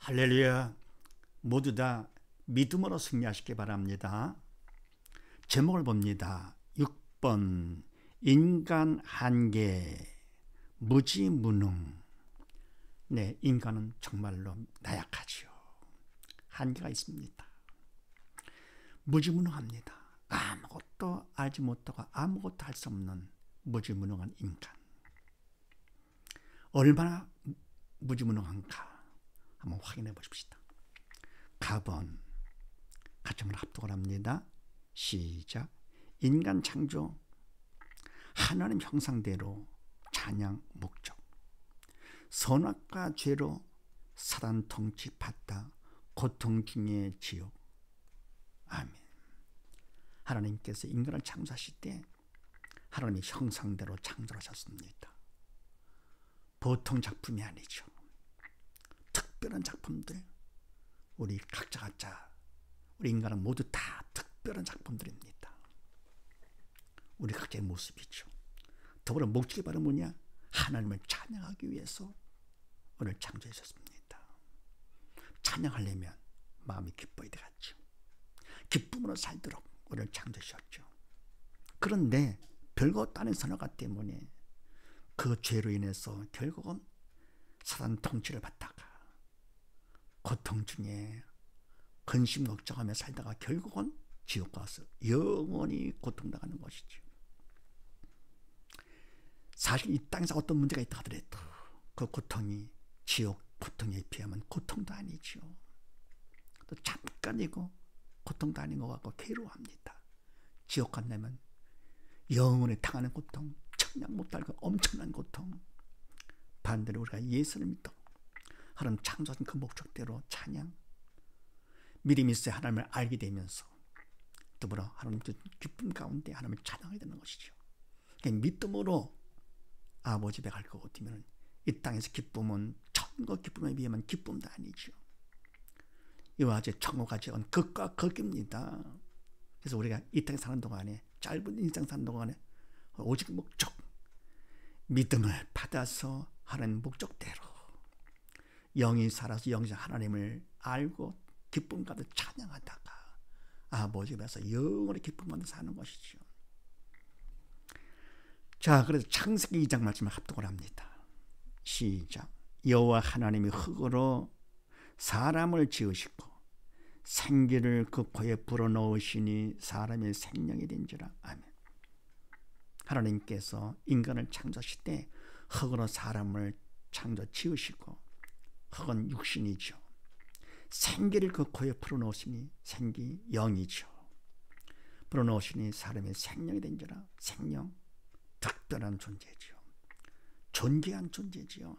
할렐루야. 모두 다 믿음으로 승리하시기 바랍니다. 제목을 봅니다. 6번 인간 한계 무지무능. 네, 인간은 정말로 나약하지요. 한계가 있습니다. 무지무능합니다. 아무것도 알지 못하고 아무것도 할 수 없는 무지무능한 인간. 얼마나 무지무능한가 한번 확인해 보십시다. 가번 같이 한번 합독을 합니다. 시작. 인간 창조 하나님 형상대로 찬양 목적, 선악과 죄로 사단 통치 받다 고통 중에 지옥. 아멘. 하나님께서 인간을 창조하실 때 하나님의 형상대로 창조하셨습니다. 보통 작품이 아니죠. 특별한 작품들, 우리 각자 우리 인간은 모두 다 특별한 작품들입니다. 우리 각자의 모습이죠. 더불어 목적이 바로 뭐냐? 하나님을 찬양하기 위해서 오늘 창조하셨습니다. 찬양하려면 마음이 기뻐야 되겠죠. 기쁨으로 살도록 오늘 창조하셨죠. 그런데 별것 아닌 선악과 때문에 그 죄로 인해서 결국은 사단 통치를 받다가 고통 중에 근심 걱정하며 살다가 결국은 지옥 가서 영원히 고통당하는 것이죠. 사실 이 땅에서 어떤 문제가 있다 하더라도 그 고통이 지옥 고통에 비하면 고통도 아니죠. 또 잠깐이고 고통도 아닌 것 같고 괴로워합니다. 지옥 간다면 영원히 당하는 고통, 청량 못할 그 엄청난 고통. 반대로 우리가 예수를 믿고 하나님 창조하신 그 목적대로 찬양, 믿음이 있어야 하나님을 알게 되면서 더불어 하나님 기쁨 가운데 하나님을 찬양해야 되는 것이죠. 믿음으로 아버지 집에 갈 것 같으면 이 땅에서 기쁨은 천국 기쁨에 비하면 기쁨도 아니죠. 이와 같이 천국 가져온 극과 극입니다. 그래서 우리가 이 땅에 사는 동안에, 짧은 인생 사는 동안에 오직 목적, 믿음을 받아서 하나님 목적대로 영이 살아서 영적 하나님을 알고 기쁨 가득 찬양하다가 아버지 집에서 영원히 기쁨 가득 사는 것이죠. 자, 그래서 창세기 2장 말씀을 합독을 합니다. 시작. 여호와 하나님이 흙으로 사람을 지으시고 생기를 그 코에 불어넣으시니 사람의 생명이 된지라. 아멘. 하나님께서 인간을 창조하실 때 흙으로 사람을 창조 지으시고, 흙은 육신이죠. 생기를 그 코에 불어넣으시니, 생기 영이죠. 불어넣으시니 사람의 생명이 된지라. 생명, 특별한 존재죠. 존귀한 존재지요.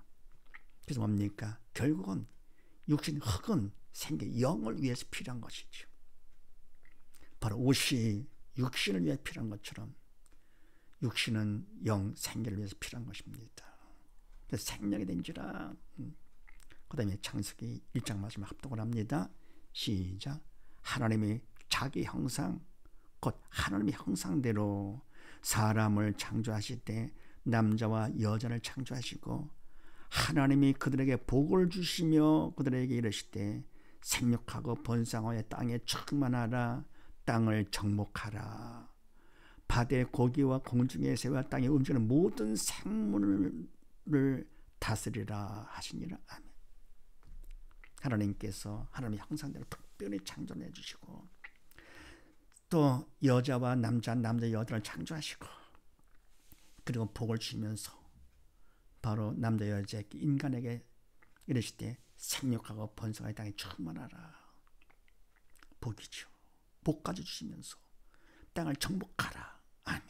그래서 뭡니까? 결국은 육신 흙은 생기 영을 위해서 필요한 것이죠. 바로 옷이 육신을 위해 필요한 것처럼 육신은 영, 생기를 위해서 필요한 것입니다. 그래서 생명이 된지라. 그 다음에 창세기 1장 말씀을 합독을 합니다. 시작. 하나님이 자기 형상, 곧 하나님의 형상대로 사람을 창조하실 때 남자와 여자를 창조하시고, 하나님이 그들에게 복을 주시며 그들에게 이르실 때 생육하고 번성하여 땅에 충만하라, 땅을 정복하라, 바다의 고기와 공중의 새와 땅에 움직이는 모든 생물을 다스리라 하시니라. 아멘. 하나님께서 하나님의 형상대로 특별히 창조해 주시고, 또 여자와 남자, 여자를 창조하시고, 그리고 복을 주시면서 바로 남자 여자에게, 인간에게 이르실 때 생육하고 번성하여 땅에 충만하라. 복이죠. 복까지 주시면서 땅을 정복하라. 아멘.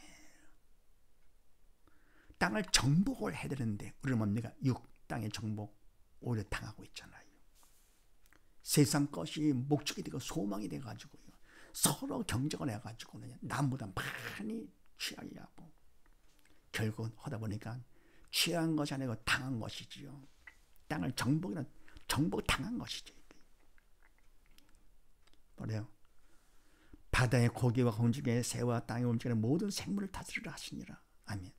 땅을 정복을 해야 되는데 우리는 뭡니까? 땅의 정복 오히려 당하고 있잖아요. 세상 것이 목적이 되고 소망이 돼가지고요, 서로 경쟁을 해가지고 남보다 많이 취하게 하고, 결국은 하다 보니까 취한 것이 아니고 당한 것이지요. 땅을 정복 당한 것이죠. 뭐래요? 바다의 고기와 공중의 새와 땅에 움직이는 모든 생물을 다스리라 하시니라. 아멘.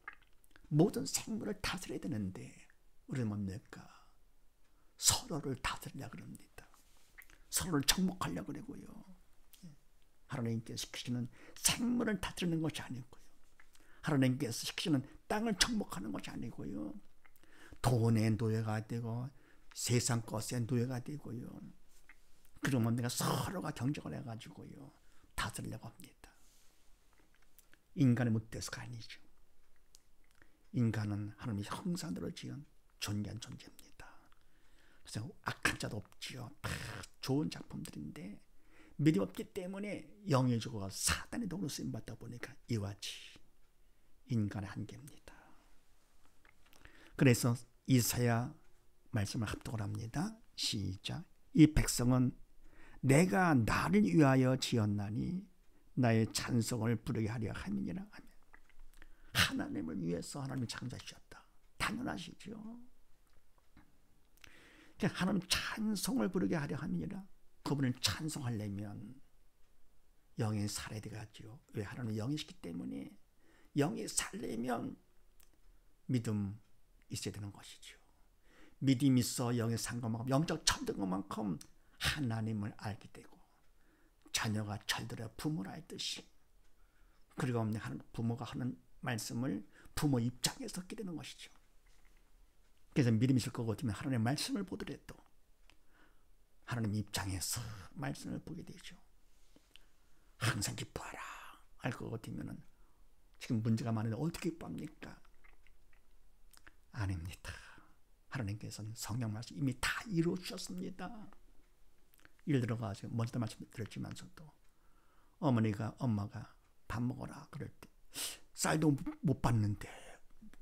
모든 생물을 다스려야 되는데 우리는 뭡니까? 서로를 다스리려고 그럽니다. 서로를 정복하려고 그러고요. 하나님께서 시키시는 생물을 다스리는 것이 아니고요. 하나님께서 시키시는 땅을 정복하는 것이 아니고요. 돈의 노예가 되고 세상 것의 노예가 되고요. 그러면 내가 서로가 경쟁을 해가지고요. 다스리려고 합니다. 인간의 못돼서가 아니죠. 인간은 하나님의 형상대로 지은 존귀한 존재입니다. 그래서 악한 자도 없지요. 다 좋은 작품들인데 믿음 없기 때문에 영의 주가 사단의 도구로 쓰임받다 보니까 이와 같이 인간의 한계입니다. 그래서 이사야 말씀을 합독을 합니다. 시작. 이 백성은 내가 나를 위하여 지었나니 나의 찬송을 부르게 하려 함이니라. 아멘. 하나님을 위해서 하나님이 창조하셨다. 당연하시죠. 하나님 찬송을 부르게 하려 함이니라. 그분을 찬송하려면 영이 살아야 되겠죠. 왜? 하나님은 영이시기 때문에 영이 살려면 믿음 있어야 되는 것이죠. 믿음이 있어 영의 상관만큼 영적 철든것만큼 하나님을 알게 되고 자녀가 철들어 부모를 알듯이 그리고 부모가 하는 말씀을 부모 입장에서 듣게 되는 것이죠. 그래서 믿음이 있을 것 같으면 하나님의 말씀을 보더라도 하나님 입장에서 말씀을 보게 되죠. 항상 기뻐하라 할 것 같으면 지금 문제가 많은데 어떻게 기뻐합니까? 아닙니다. 하나님께서는 성령 말씀 이미 다 이루어 주셨습니다. 예를 들어가지고 먼저 말씀드렸지만서도 엄마가 밥 먹어라 그럴 때 쌀도 못 받는데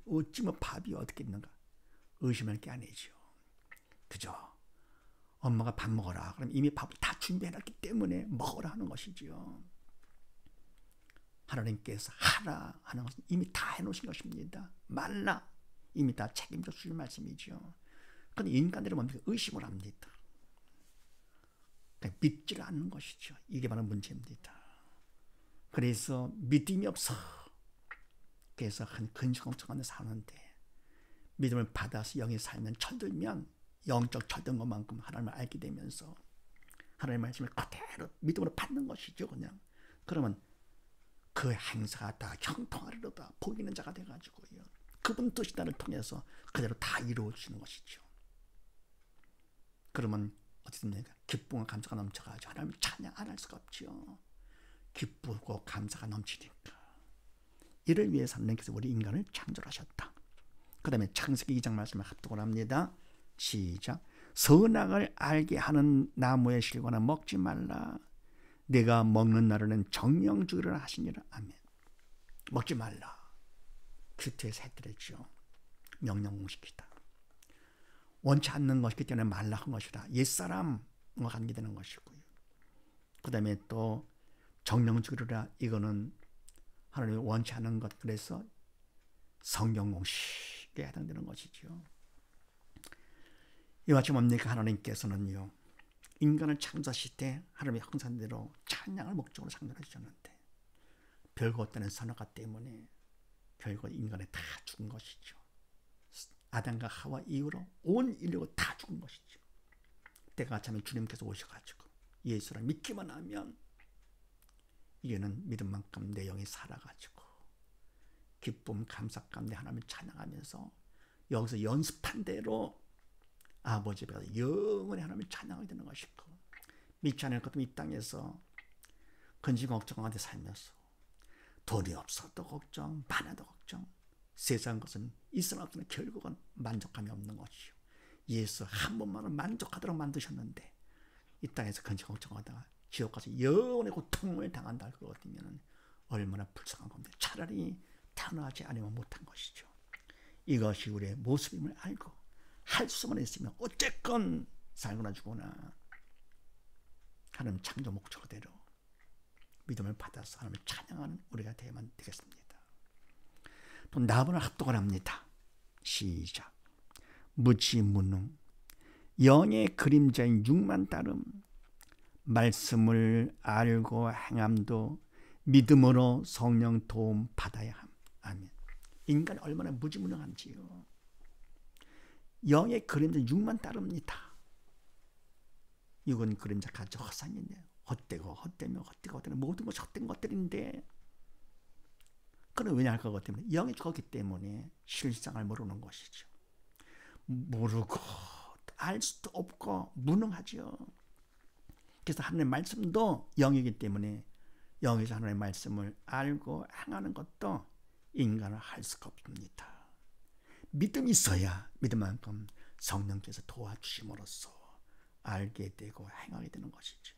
어찌 밥이 어떻게 있는가 의심할 게 아니죠. 그죠? 엄마가 밥 먹어라 그럼 이미 밥을 다 준비해놨기 때문에 먹으라 하는 것이죠. 하나님께서 하라 하는 것은 이미 다 해놓으신 것입니다. 말라 이미 다 책임져 주실 말씀이죠. 그런데 인간들은 뭡니까? 의심을 합니다. 믿지를 않는 것이죠. 이게 바로 문제입니다. 그래서 믿음이 없어. 그래서 한 근심걱정하며 사는데 믿음을 받아서 영이 살면 철들면 영적 철든 것만큼 하나님을 알게 되면서 하나님의 말씀을 그대로 믿음으로 받는 것이죠. 그냥 그러면 그 행사가 다 형통하리로다 보이는 자가 돼가지고요. 그분 뜻이 나를 통해서 그대로 다 이루어지는 것이죠. 그러면 어쨌든 기쁨과 감사가 넘쳐가지고 하나님을 찬양 안 할 수가 없죠. 기쁘고 감사가 넘치니까. 이를 위해서 하나님께서 우리 인간을 창조하셨다. 그 다음에 창세기 2장 말씀을 합독을 합니다. 시작. 선악을 알게 하는 나무의 실과는 먹지 말라. 내가 먹는 날에는 정령 주기를 하시니라. 아멘. 먹지 말라. 큐트에서 했더랬죠. 명령공식이다. 원치 않는 것이기 때문에 말라 한 것이라. 옛사람과 관계되는 것이고요. 그 다음에 또 정령 주기라. 이거는 하나님이 원치 않는 것. 그래서 성경공식에 해당되는 것이죠. 이와 같이 뭡니까? 하나님께서는요. 인간을 창조하실 때 하나님의 형상대로 찬양을 목적으로 창조해 주셨는데 별거 없다는 선악과 때문에 결국 인간이 다 죽은 것이죠. 아담과 하와 이후로 온 인류가 다 죽은 것이죠. 때가 차면 주님께서 오셔가지고 예수를 믿기만 하면 이제는 믿음만큼 내 영이 살아가지고 기쁨 감사 가운데 하나님을 찬양하면서 여기서 연습한 대로 아버지 앞에 가서 영원히 하나님을 찬양하게 되는 것이고 믿지 않을 것 같으면 이 땅에서 근심 걱정하게 살면서 돈이 없어도 걱정, 많아도 걱정, 세상 것은 있으나 없으나 결국은 만족감이 없는 것이요. 예수 한 번만은 만족하도록 만드셨는데 이 땅에서 근심 걱정하다가 지옥 가서 영원히 고통을 당한다 할 것 같으면 얼마나 불쌍한 겁니다. 차라리 태어나지 않으면 못한 것이죠. 이것이 우리의 모습임을 알고 할 수만 있으면 어쨌건 살거나 죽거나 하나님 창조 목적대로 믿음을 받아서 하나님을 찬양하는 우리가 되어야만 되겠습니다. 또 나번을 합독을 합니다. 시작. 무지무능 영의 그림자인 육만 따름 말씀을 알고 행함도 믿음으로 성령 도움 받아야 함. 아멘. 인간이 얼마나 무지무능한지요. 영의 그림자 육만 따릅니다. 육은 그림자 가져 허상이네. 헛되고 헛되며 헛되고 헛되는 모든 것이 헛된 것들인데 그는 왜냐 할 것 때문에 영이 죽었기 때문에 실상을 모르는 것이죠. 모르고 알 수도 없고 무능하죠. 그래서 하나님의 말씀도 영이기 때문에 영에서 하나님의 말씀을 알고 행하는 것도 인간은 할 수가 없습니다. 믿음이 있어야 믿음만큼 성령께서 도와주심으로써 알게 되고 행하게 되는 것이죠.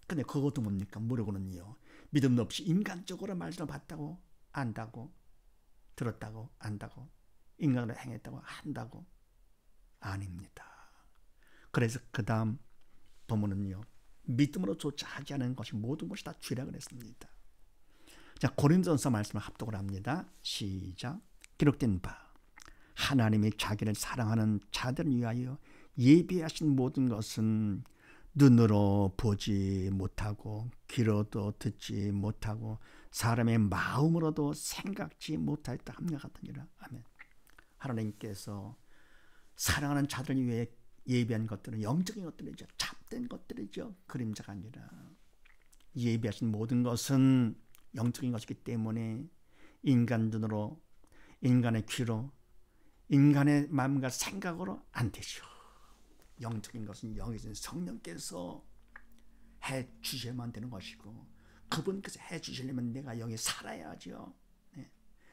근데 그것도 뭡니까? 모르고는요. 믿음 없이 인간적으로 말씀을 봤다고 안다고 들었다고 안다고 인간으로 행했다고 한다고 아닙니다. 그래서 그 다음 본문은요. 믿음으로조차 하지 않은 것이 모든 것이 다 죄라 그랬습니다. 자, 고린도전서 말씀을 합독을 합니다. 시작. 기록된 바 하나님이 자기를 사랑하는 자들을 위하여 예비하신 모든 것은 눈으로 보지 못하고 귀로도 듣지 못하고 사람의 마음으로도 생각지 못하였다 함과 같으니라. 아멘. 하나님께서 사랑하는 자들을 위해 예비한 것들은 영적인 것들이죠. 참된 것들이죠. 그림자가 아니라. 예비하신 모든 것은 영적인 것이기 때문에 인간 눈으로, 인간의 귀로, 인간의 마음과 생각으로 안 되죠. 영적인 것은 영이신 성령께서 해 주셔야만 되는 것이고 그분께서 해 주시려면 내가 영이 살아야죠. 네.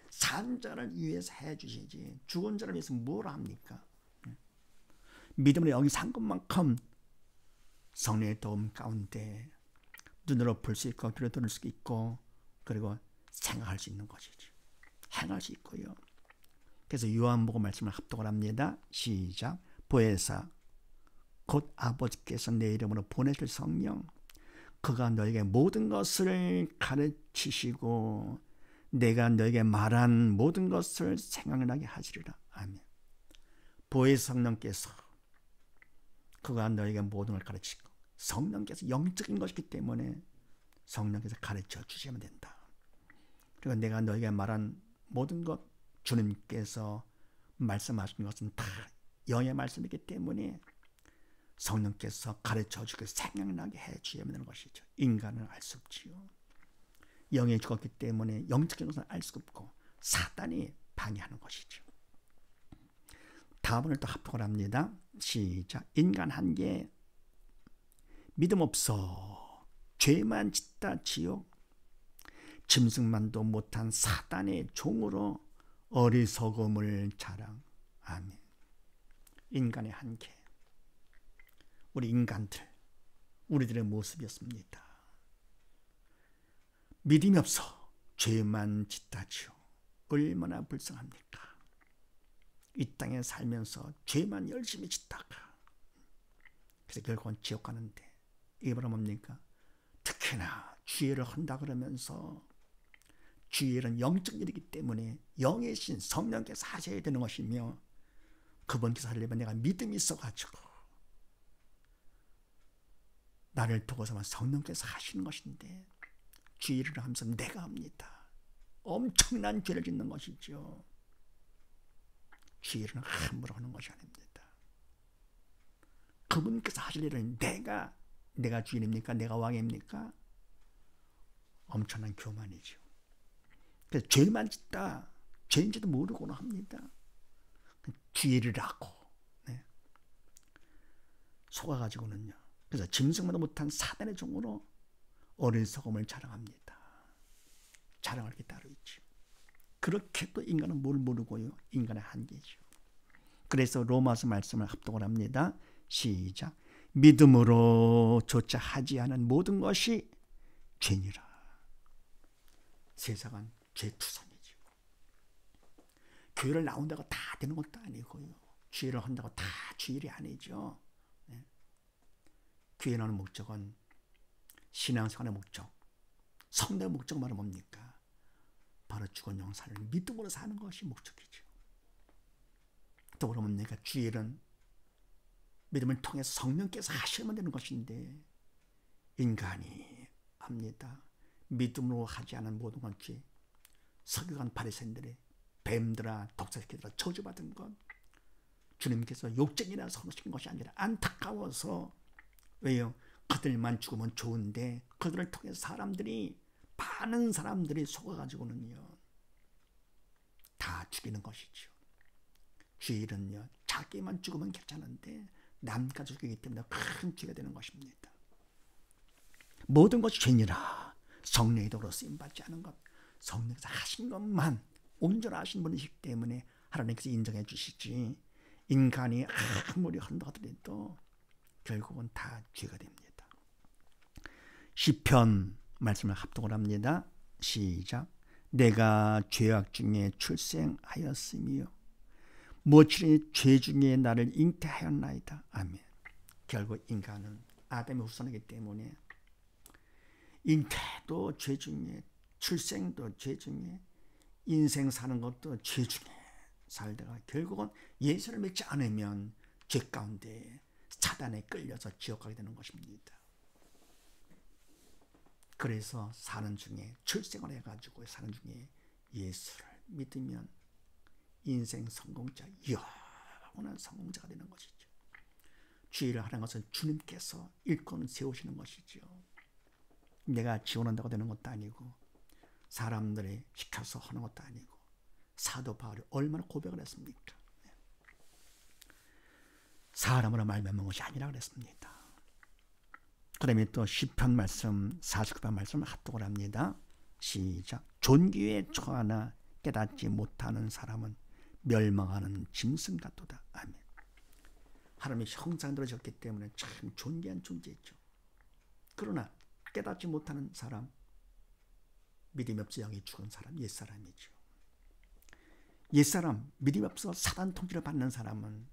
산 자를 위해서 해 주시지 죽은 자를 위해서 뭘 합니까? 네. 믿음으로 영이 산 것만큼 성령의 도움 가운데 눈으로 볼 수 있고 귀로 들을 수 있고 그리고 생각할 수 있는 것이죠. 행할 수 있고요. 그래서 요한복음 말씀을 합독을 합니다. 시작. 보혜사 곧 아버지께서 내 이름으로 보내실 성령 그가 너에게 모든 것을 가르치시고 내가 너에게 말한 모든 것을 생각나게 하시리라. 아멘. 보혜사 성령께서 그가 너에게 모든 걸 가르치고 성령께서 영적인 것이기 때문에 성령께서 가르쳐 주시면 된다. 그리고 내가 너에게 말한 모든 것 주님께서 말씀하신 것은 다 영의 말씀이기 때문에 성령께서 가르쳐주고 생각나게 해주셔야 되는 것이죠. 인간은 알 수 없지요. 영이 죽었기 때문에 영적인 것은 알 수 없고 사단이 방해하는 것이죠. 다음을 또 합독을 합니다. 시작. 인간 한계 믿음 없어 죄만 짓다 지옥 짐승만도 못한 사단의 종으로 어리석음을 자랑. 아멘. 인간의 한계 우리 인간들 우리들의 모습이었습니다. 믿음이 없어 죄만 짓다지요. 얼마나 불쌍합니까? 이 땅에 살면서 죄만 열심히 짓다가 그래서 결국은 지옥 가는데 이게 바로 뭡니까? 특히나 주의를 한다 그러면서 주의는 영적 일이기 때문에 영의 신 성령께서 하셔야 되는 것이며 그분께서 하려면 내가 믿음이 있어가지고 나를 두고서만 성령께서 하시는 것인데 주의를 하면서 내가 합니다. 엄청난 죄를 짓는 것이죠. 주의를 함부로 하는 것이 아닙니다. 그분께서 하실 일을 내가 주인입니까? 내가 왕입니까? 엄청난 교만이죠. 그래서 죄만 짓다 죄인지도 모르고는 합니다. 주의를 하고 속아가지고는요. 그래서 짐승마다 못한 사단의 종으로 어리석음을 자랑합니다. 자랑할 게 따로 있죠. 그렇게 또 인간은 뭘 모르고요. 인간의 한계죠. 그래서 로마서 말씀을 합독을 합니다. 시작. 믿음으로 조차 하지 않은 모든 것이 죄니라. 세상은 죄투성이죠. 교회를 나온다고 다 되는 것도 아니고요. 주의를 한다고 다 주일이 아니죠. 교회 나오는 목적은 신앙생활의 목적, 성도의 목적 말은 뭡니까? 바로 죽은 영사를 믿음으로 사는 것이 목적이죠. 또 그러면 내가 주일은 믿음을 통해서 성령께서 하시면 되는 것인데 인간이 합니다. 믿음으로 하지 않은 모든 건 죄. 서기관 바리새인들의 뱀들아 독사새끼들아 저주받은 것 주님께서 욕쟁이라 선언하신 것이 아니라 안타까워서 왜요? 그들만 죽으면 좋은데 그들을 통해서 많은 사람들이 속아가지고는요 다 죽이는 것이죠. 죄인은요 자기만 죽으면 괜찮은데 남까지 죽이기 때문에 큰 죄가 되는 것입니다. 모든 것이 죄니라 성령의 도로 쓰임받지 않은 것, 성령께서 하신 것만 온전하신 분이시기 때문에 하나님께서 인정해 주시지, 인간이 아무리 한다 하더라도 결국은 다 죄가 됩니다. 시편 말씀을 합독을 합니다. 시작. 내가 죄악 중에 출생하였으며 무엇이 죄 중에 나를 잉태하였나이다. 아멘. 결국 인간은 아담의 후손이기 때문에 잉태도 죄 중에, 출생도 죄 중에, 인생 사는 것도 죄 중에 살다가 결국은 예수를 믿지 않으면 죄 가운데 사단에 끌려서 지옥 가게 되는 것입니다. 그래서 사는 중에 출생을 해가지고 사는 중에 예수를 믿으면 인생 성공자, 영원한 성공자가 되는 것이죠. 주의를 하는 것은 주님께서 일꾼을 세우시는 것이죠. 내가 지원한다고 되는 것도 아니고 사람들이 시켜서 하는 것도 아니고, 사도 바울이 얼마나 고백을 했습니까? 사람으로 말미암은 것이 아니라 그랬습니다. 그다음에 또 시편 말씀 49편 말씀을 합독을 합니다. 시작. 존귀에 처하나 깨닫지 못하는 사람은 멸망하는 짐승 같도다. 아멘. 하나님의 형상대로 졌기 때문에 참 존귀한 존재죠. 그러나 깨닫지 못하는 사람, 믿음이 없어 영이 죽은 사람, 옛사람이죠. 옛사람, 믿음이 없어 사단 통치를 받는 사람은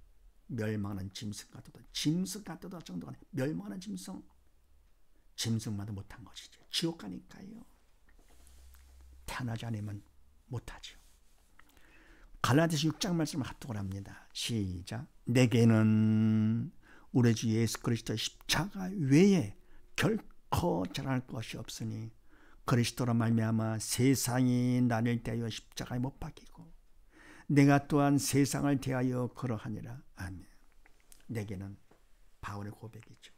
멸망하는 짐승 같도다. 짐승 같도다 정도가 아니라 멸망하는 짐승, 짐승마다 못한 것이죠. 지옥 가니까요. 태어나지 않으면 못하죠. 갈라디아서 6장 말씀을 합독을 합니다. 시작. 내게는 우리 주 예수 그리스도의 십자가 외에 결코 자랑할 것이 없으니 그리스도로 말미암아 세상이 나를 대하여 십자가에 못 박히고 내가 또한 세상을 대하여 그러하니라. 아멘. 내게는 바울의 고백이죠.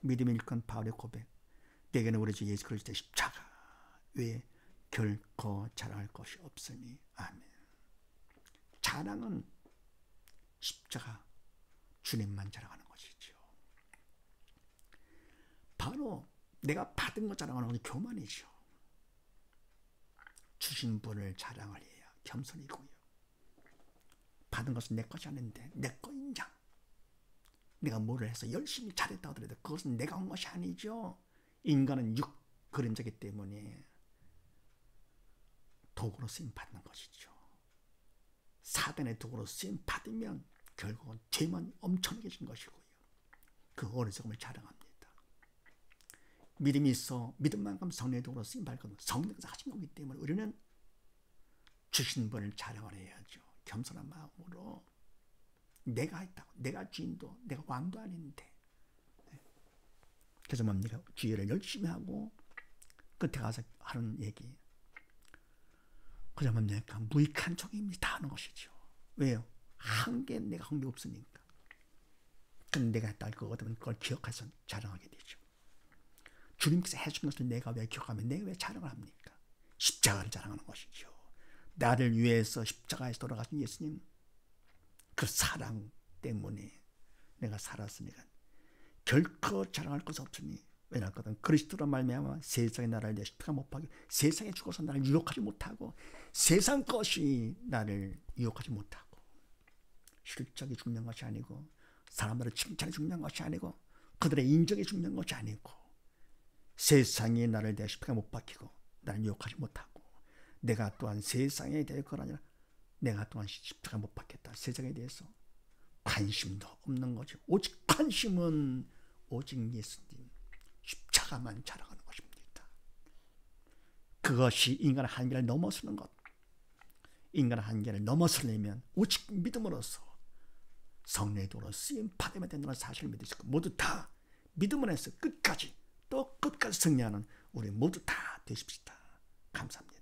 믿음의 일꾼 바울의 고백. 내게는 우리 주 예수 그리스도의 십자가 외에 결코 자랑할 것이 없으니. 아멘. 자랑은 십자가 주님만 자랑하는 것이죠. 바로 내가 받은 것 자랑하는 것이 교만이죠. 주신 분을 자랑을 해야 겸손이고요. 받은 것은 내 것이 아닌데 내 거인 양, 내가 뭐를 해서 열심히 잘했다 하더라도 그것은 내가 한 것이 아니죠. 인간은 육 그림자이기 때문에 도구로 쓰임 받는 것이죠. 사단의 도구로 쓰임 받으면 결국은 죄만 엄청나게 진 것이고요. 그 어리석음을 자랑합니다. 믿음이 있어 믿음만큼 성령의 도구로 쓰임 받거든 성령께서 하신 거기 때문에 우리는 주신 분을 자랑을 해야죠. 겸손한 마음으로. 내가 했다고, 내가 주인도, 내가 왕도 아닌데. 그래서 뭡니까? 주의를 열심히 하고 끝에 가서 하는 얘기. 그저 뭡니까? 무익한 종입니다 하는 것이죠. 왜요? 내가 한 게 없으니까. 그럼 내가 했다 할 거거든. 그걸 기억해서 자랑하게 되죠. 주님께서 해준 것을 내가 왜 기억하면 내가 왜 자랑을 합니까? 십자가를 자랑하는 것이죠. 나를 위해서 십자가에서 돌아가신 예수님, 그 사랑 때문에 내가 살았으니까 결코 자랑할 것 없으니. 왜냐하면 그리스도로 말미암아 세상의 나라를 내 십자가 못 박혀 세상에 죽어서 나를 유혹하지 못하고 세상 것이 나를 유혹하지 못하고 실적이 죽는 것이 아니고 사람들의 칭찬이 죽는 것이 아니고 그들의 인정이 죽는 것이 아니고 세상이 나를 내 십자가 못 박히고 나를 유혹하지 못하고 내가 또한 세상에 대해 그건 아니라 내가 또한 십자가 못 박혔다. 세상에 대해서 관심도 없는 거죠. 오직 관심은 오직 예수님 십자가만 자랑하는 것입니다. 그것이 인간의 한계를 넘어서는 것. 인간의 한계를 넘어서려면 오직 믿음으로써 성령의 도로 쓰임 받으면 된다는 사실을 믿으시고 모두 다 믿음을 해서 끝까지 또 끝까지 승리하는 우리 모두 다 되십시다. 감사합니다.